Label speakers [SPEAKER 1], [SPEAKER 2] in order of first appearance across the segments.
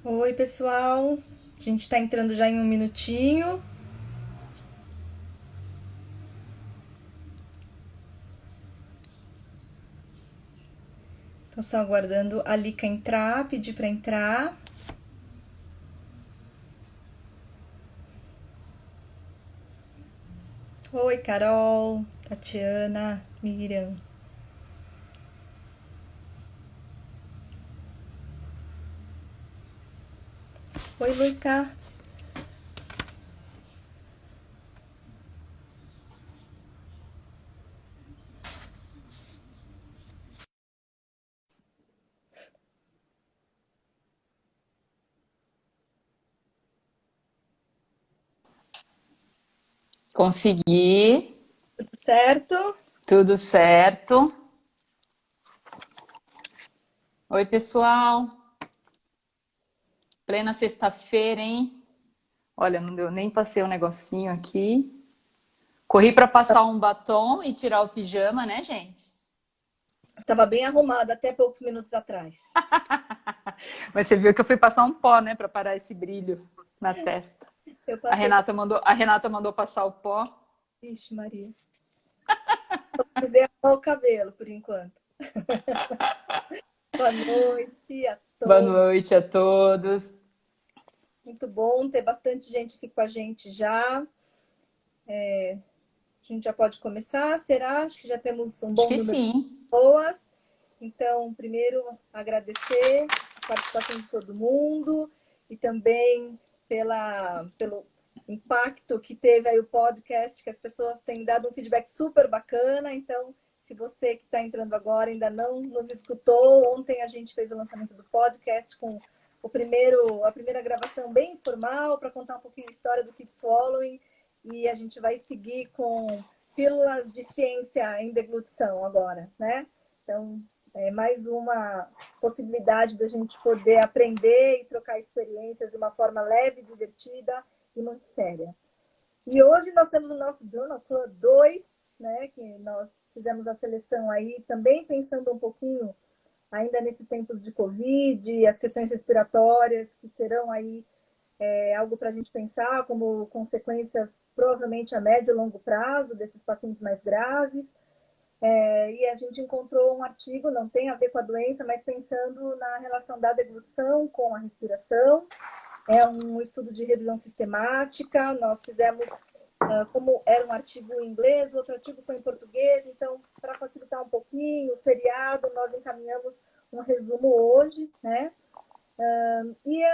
[SPEAKER 1] Oi, pessoal. A gente está entrando já em um minutinho. Tô só aguardando a Lica entrar, pedir para entrar. Oi, Carol, Tatiana, Miriam. Oi, Luca.
[SPEAKER 2] Consegui,
[SPEAKER 1] Tudo certo?
[SPEAKER 2] tudo certo. Oi, pessoal. Plena sexta-feira, hein? Olha, não deu nem passei um negocinho aqui. Corri para passar um batom e tirar o pijama, né, gente?
[SPEAKER 1] Estava bem arrumada até poucos minutos atrás.
[SPEAKER 2] Mas você viu que eu fui passar um pó, né, para parar esse brilho na testa.
[SPEAKER 1] Eu
[SPEAKER 2] A
[SPEAKER 1] passei.
[SPEAKER 2] Renata mandou, a Renata mandou passar o pó.
[SPEAKER 1] Ixi, Maria. Precisei arrumar o cabelo por enquanto. Boa noite a
[SPEAKER 2] Boa
[SPEAKER 1] todos.
[SPEAKER 2] noite a todos.
[SPEAKER 1] Muito bom ter bastante gente aqui com a gente já. A gente já pode começar, será? Acho que já temos um
[SPEAKER 2] Acho
[SPEAKER 1] bom
[SPEAKER 2] que
[SPEAKER 1] número de
[SPEAKER 2] sim.
[SPEAKER 1] pessoas. Então, primeiro, agradecer a participação de todo mundo e também pelo impacto que teve aí o podcast, que as pessoas têm dado um feedback super bacana. Então, se você que está entrando agora ainda não nos escutou, ontem a gente fez o lançamento do podcast com a primeira gravação bem informal para contar um pouquinho a história do Keep Swallowing e a gente vai seguir com pílulas de ciência em deglutição agora, né? Então, é mais uma possibilidade da gente poder aprender e trocar experiências de uma forma leve, divertida e muito séria. E hoje nós temos o nosso Journal Club 2, né, que nós fizemos a seleção aí também pensando um pouquinho ainda nesses tempos de Covid, as questões respiratórias que serão aí algo para a gente pensar como consequências provavelmente a médio e longo prazo desses pacientes mais graves. E a gente encontrou um artigo, não tem a ver com a doença, mas pensando na relação da deglutição com a respiração. É um estudo de revisão sistemática. Nós fizemos, como era um artigo em inglês, o outro artigo foi em português, então, para facilitar um pouquinho, o feriado, nós encaminhamos um resumo hoje, né? E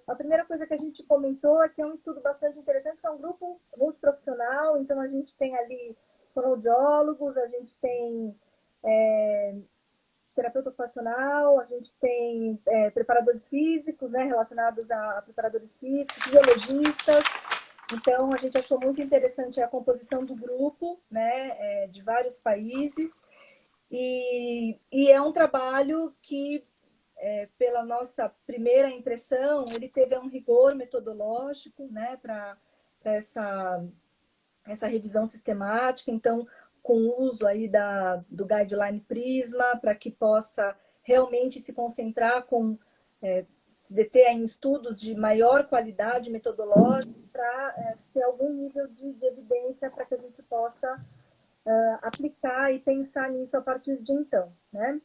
[SPEAKER 1] a primeira coisa que a gente comentou é que é um estudo bastante interessante, é um grupo multiprofissional, então a gente tem ali fonoaudiólogos, a gente tem terapeuta ocupacional, a gente tem preparadores físicos, né, relacionados a preparadores físicos, biologistas. Então, a gente achou muito interessante a composição do grupo, né, de vários países. E é um trabalho que, pela nossa primeira impressão, ele teve um rigor metodológico, né, para essa revisão sistemática, então, com o uso aí do Guideline Prisma, para que possa realmente se concentrar se deter em estudos de maior qualidade metodológica, para ter algum nível de evidência para que a gente possa aplicar e pensar nisso a partir de então, né?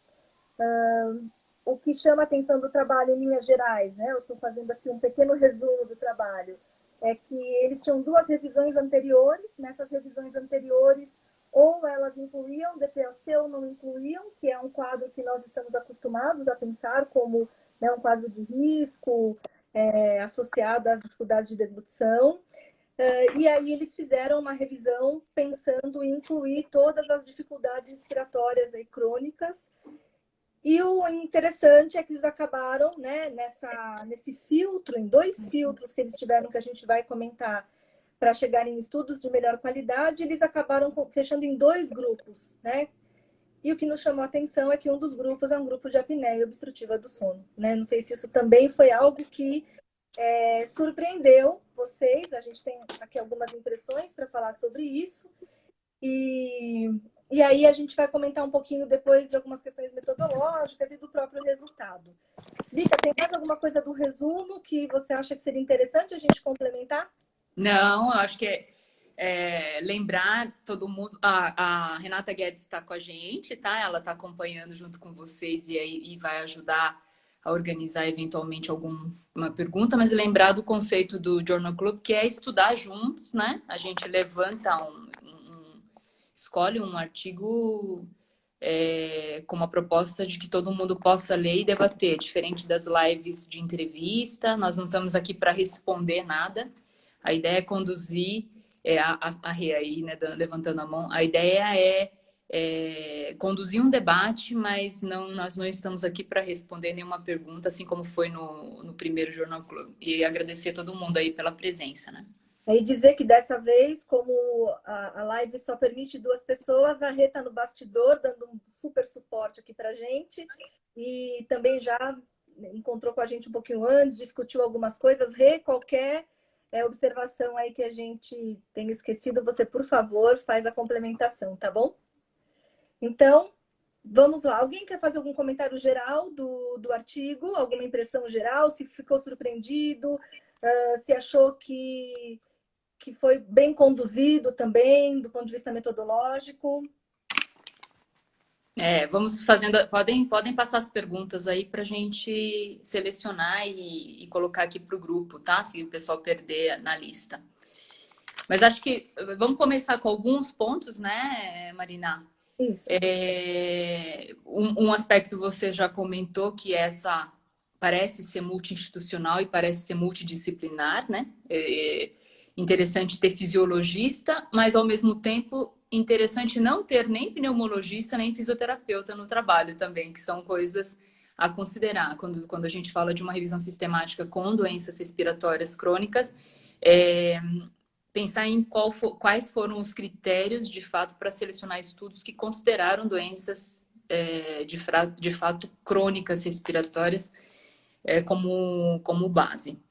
[SPEAKER 1] O que chama a atenção do trabalho em linhas gerais, né? Eu estou fazendo aqui um pequeno resumo do trabalho, é que eles tinham duas revisões anteriores. Nessas revisões anteriores, ou elas incluíam DPLC ou não incluíam, que é um quadro que nós estamos acostumados a pensar como, né, um quadro de risco associado às dificuldades de deglutição. E aí eles fizeram uma revisão pensando em incluir todas as dificuldades respiratórias aí, crônicas. E o interessante é que eles acabaram, né, nesse filtro, em dois filtros que eles tiveram, que a gente vai comentar, para chegar em estudos de melhor qualidade, eles acabaram fechando em dois grupos, né? E o que nos chamou a atenção é que um dos grupos é um grupo de apneia obstrutiva do sono, né? Não sei se isso também foi algo que surpreendeu vocês. A gente tem aqui algumas impressões para falar sobre isso. E, E aí a gente vai comentar um pouquinho depois de algumas questões metodológicas e do próprio resultado. Lica, tem mais alguma coisa do resumo que você acha que seria interessante a gente complementar?
[SPEAKER 2] Não, eu acho que lembrar todo mundo. A Renata Guedes está com a gente, tá? Ela está acompanhando junto com vocês e vai ajudar a organizar eventualmente alguma pergunta, mas lembrar do conceito do Journal Club, que é estudar juntos, né? A gente levanta escolhe um artigo com uma proposta de que todo mundo possa ler e debater, diferente das lives de entrevista. Nós não estamos aqui para responder nada. A ideia é conduzir, a Rê aí, né, levantando a mão, a ideia é conduzir um debate, mas nós não estamos aqui para responder nenhuma pergunta, assim como foi no primeiro Jornal Club. E agradecer a todo mundo aí pela presença, né?
[SPEAKER 1] E dizer que dessa vez, como a live só permite 2 pessoas, a Rê está no bastidor, dando um super suporte aqui para a gente. E também já encontrou com a gente um pouquinho antes, discutiu algumas coisas. Rê, qualquer observação aí que a gente tenha esquecido, você, por favor, faz a complementação, tá bom? Então, vamos lá. Alguém quer fazer algum comentário geral do artigo? Alguma impressão geral? Se ficou surpreendido? Se achou que foi bem conduzido também, do ponto de vista metodológico?
[SPEAKER 2] Vamos fazendo. Podem passar as perguntas aí para a gente selecionar e colocar aqui para o grupo, tá? Se o pessoal perder na lista. Mas acho que vamos começar com alguns pontos, né, Marina?
[SPEAKER 1] Isso.
[SPEAKER 2] Um aspecto você já comentou, que essa parece ser multi-institucional e parece ser multidisciplinar, né? Interessante ter fisiologista, mas ao mesmo tempo interessante não ter nem pneumologista nem fisioterapeuta no trabalho também, que são coisas a considerar quando a gente fala de uma revisão sistemática com doenças respiratórias crônicas. Pensar em quais foram os critérios de fato para selecionar estudos que consideraram doenças de fato crônicas respiratórias como base.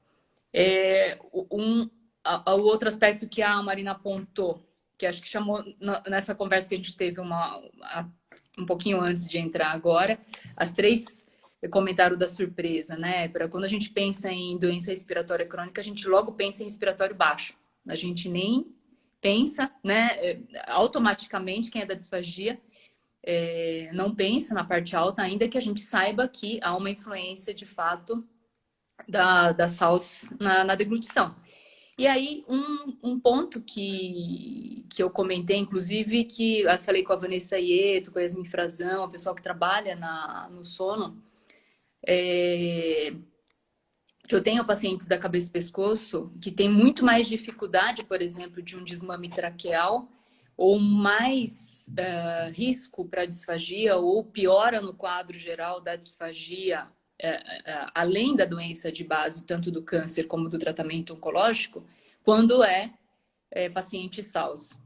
[SPEAKER 2] O outro aspecto que a Marina apontou, que acho que chamou nessa conversa que a gente teve um pouquinho antes de entrar agora, as 3 comentaram da surpresa, né? Para quando a gente pensa em doença respiratória crônica, a gente logo pensa em respiratório baixo. A gente nem pensa, né? Automaticamente, quem é da disfagia não pensa na parte alta, ainda que a gente saiba que há uma influência de fato da SALS na deglutição. E aí, um ponto que eu comentei, inclusive, que eu falei com a Vanessa Ieto, com a Yasmin Frazão, o pessoal que trabalha no sono, que eu tenho pacientes da cabeça e pescoço que tem muito mais dificuldade, por exemplo, de um desmame traqueal, ou mais risco para disfagia, ou piora no quadro geral da disfagia, além da doença de base, tanto do câncer como do tratamento oncológico, quando paciente SALS.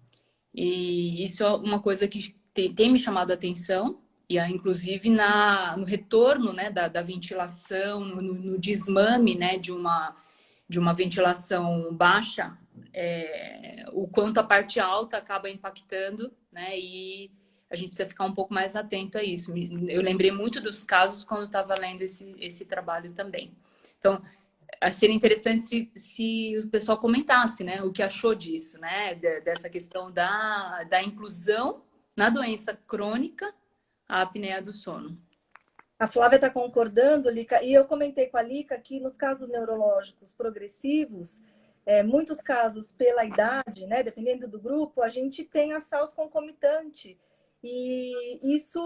[SPEAKER 2] E isso é uma coisa que tem me chamado a atenção, e inclusive no retorno, né, da ventilação, no desmame, né, de uma ventilação baixa, o quanto a parte alta acaba impactando, né, e a gente precisa ficar um pouco mais atento a isso. Eu lembrei muito dos casos quando estava lendo esse trabalho também. Então, seria interessante se o pessoal comentasse, né, o que achou disso, né, dessa questão da inclusão na doença crônica, a apneia do sono.
[SPEAKER 1] A Flávia está concordando, Lica, e eu comentei com a Lica que nos casos neurológicos progressivos, muitos casos pela idade, né, dependendo do grupo, a gente tem a SALS concomitante. E isso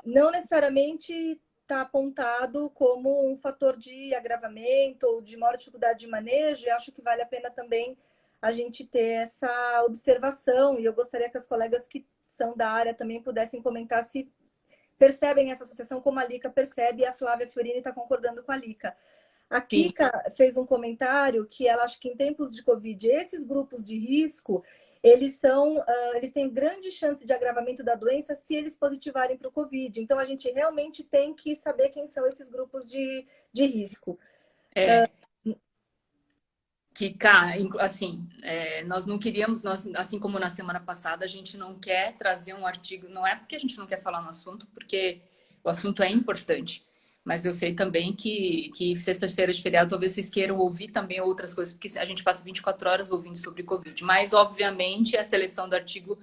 [SPEAKER 1] não necessariamente está apontado como um fator de agravamento ou de maior dificuldade de manejo, e acho que vale a pena também a gente ter essa observação, e eu gostaria que as colegas que são da área também pudessem comentar se percebem essa associação como a Lica percebe, e a Flávia Fiorini está concordando com a Lica. A Kika fez um comentário que ela acha que em tempos de Covid, esses grupos de risco, eles têm grande chance de agravamento da doença se eles positivarem para o Covid. Então, a gente realmente tem que saber quem são esses grupos de risco.
[SPEAKER 2] assim, nós não queríamos, assim como na semana passada, a gente não quer trazer um artigo, não é porque a gente não quer falar no assunto, porque o assunto é importante. Mas eu sei também que sexta-feira de feriado talvez vocês queiram ouvir também outras coisas, porque a gente passa 24 horas ouvindo sobre Covid. Mas, obviamente, a seleção do artigo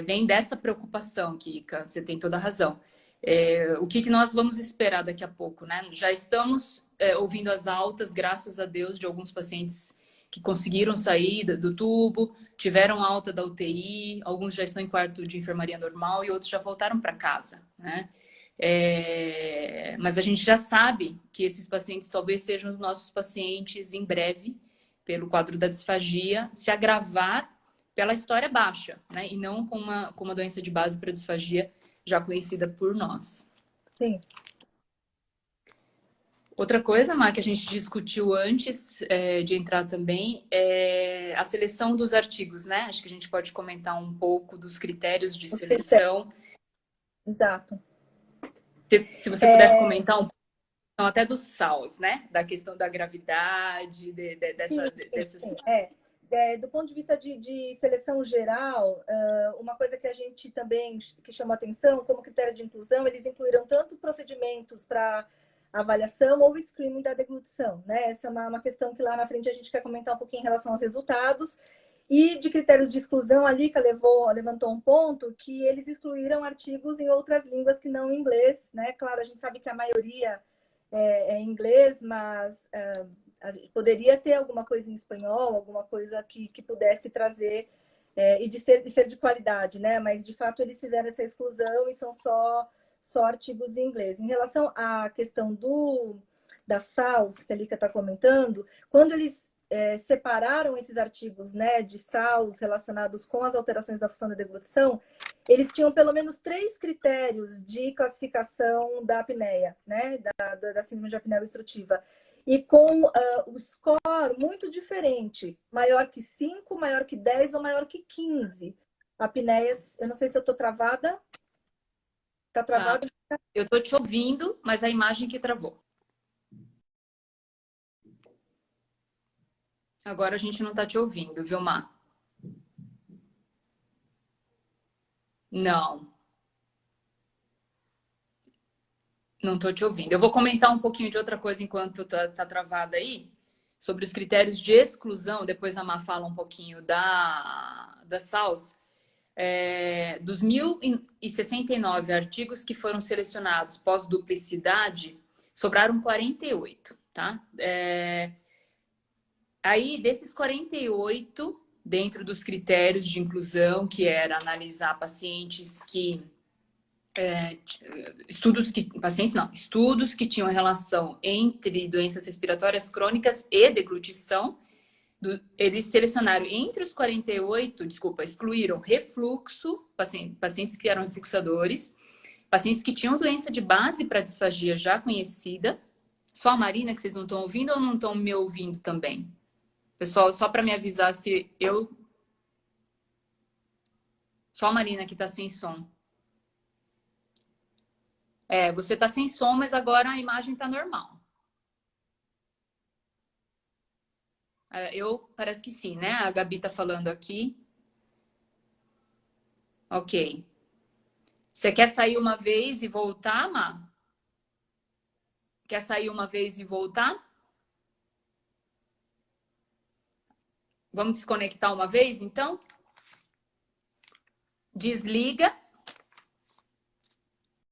[SPEAKER 2] vem dessa preocupação, Kika, você tem toda a razão. O que nós vamos esperar daqui a pouco, né? Já estamos ouvindo as altas, graças a Deus, de alguns pacientes que conseguiram sair do tubo, tiveram alta da UTI, alguns já estão em quarto de enfermaria normal e outros já voltaram para casa, né? Mas a gente já sabe que esses pacientes talvez sejam os nossos pacientes em breve, pelo quadro da disfagia, se agravar pela história baixa, né? E não com uma doença de base para disfagia já conhecida por nós.
[SPEAKER 1] Sim.
[SPEAKER 2] Outra coisa, Má, que a gente discutiu antes de entrar também é a seleção dos artigos, né? Acho que a gente pode comentar um pouco dos critérios de seleção.
[SPEAKER 1] Exato.
[SPEAKER 2] Se você pudesse comentar um pouco até dos SAUs, né? Da questão da gravidade, dessas...
[SPEAKER 1] Sim. Do ponto de vista de seleção geral, uma coisa que a gente também que chama atenção, como critério de inclusão, eles incluíram tanto procedimentos para avaliação ou screening da deglutição, né? Essa é uma questão que lá na frente a gente quer comentar um pouquinho em relação aos resultados. E de critérios de exclusão, a Lica levantou um ponto que eles excluíram artigos em outras línguas que não em inglês, né? Claro, a gente sabe que a maioria é em inglês, mas poderia ter alguma coisa em espanhol, alguma coisa que pudesse trazer e de ser de qualidade, né? Mas, de fato, eles fizeram essa exclusão e são só artigos em inglês. Em relação à questão das SAUs, que a Lica está comentando, quando eles separaram esses artigos, né, de SAUs relacionados com as alterações da função da deglutição, eles tinham pelo menos 3 critérios de classificação da apneia, né, da síndrome de apneia obstrutiva. E com o score muito diferente, maior que 5, maior que 10 ou maior que 15 apneias. Eu não sei se eu estou travada. Está travado?
[SPEAKER 2] Eu estou te ouvindo, mas a imagem que travou. Agora a gente não está te ouvindo, viu, Má? Não. Não estou te ouvindo. Eu vou comentar um pouquinho de outra coisa enquanto tá travada aí, sobre os critérios de exclusão. Depois a Má fala um pouquinho da SAUS. Dos 1.069 artigos que foram selecionados pós-duplicidade, sobraram 48, tá? Aí, desses 48, dentro dos critérios de inclusão, que era analisar pacientes que... estudos que tinham relação entre doenças respiratórias crônicas e deglutição, eles selecionaram entre os 48, excluíram refluxo, pacientes que eram refluxadores, pacientes que tinham doença de base para disfagia já conhecida. Só a Marina que vocês não estão ouvindo ou não estão me ouvindo também? Pessoal, só para me avisar se eu... Só a Marina que está sem som. Você está sem som, mas agora a imagem está normal. Parece que sim, né? A Gabi está falando aqui. Ok. Você quer sair uma vez e voltar, Má? Quer sair uma vez e voltar? Vamos desconectar uma vez, então? Desliga.